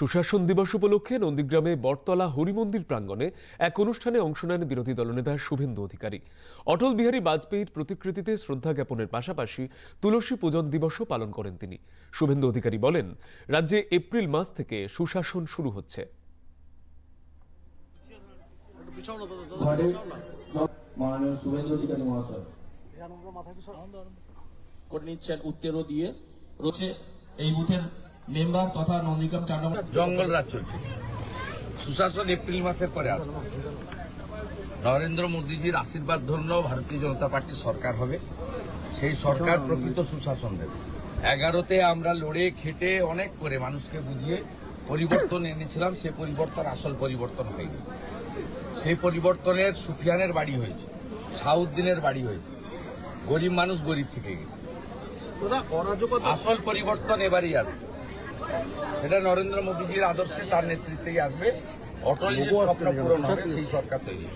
সুশাসন দিবস উপলক্ষে নন্দীগ্রামে বটতলা হরিমন্দির প্রাঙ্গণে এক অনুষ্ঠানে অংশ নেন বিরোধী দলনেতা শুভেন্দু অধিকারী। অটল বিহারী বাজপেয়ীর প্রতিকৃতিতে শ্রদ্ধা জ্ঞাপনের পাশাপাশি তুলসী পূজন দিবসও পালন করেন তিনি। শুভেন্দু অধিকারী বলেন, রাজ্যে এপ্রিল মাস থেকে সুশাসন শুরু হচ্ছে। উত্তরও দিয়ে রয়েছে এই বুথের মেম্বার তথা নন্দীগ্রাম 4 নম্বর জঙ্গল রাজ চলছে। সুশাসন এপ্রিল মাসের পরে আসবে। নরেন্দ্র মোদীজির আশীর্বাদ ধন্য ভারতীয় জনতা পার্টির সরকার হবে। সেই সরকার প্রকৃত সুশাসন দেবে। 11তে আমরা লড়ে খেটে অনেক করে মানুষকে বুঝিয়ে পরিবর্তন এনেছিলাম। সে পরিবর্তন আসল পরিবর্তন হয়নি। সেই পরিবর্তনের সুফিয়ানের বাড়ি হয়েছে, শাহউদ্দিনের বাড়ি হয়েছে, গরিব মানুষ গরিব থেকে গেছে। আসল পরিবর্তন এবারই আসবে। এটা নরেন্দ্র মোদীজির আদর্শে, তার নেতৃত্বেই আসবে। অটল যে স্বপ্ন পূরণ হবে, সেই সরকার তৈরি।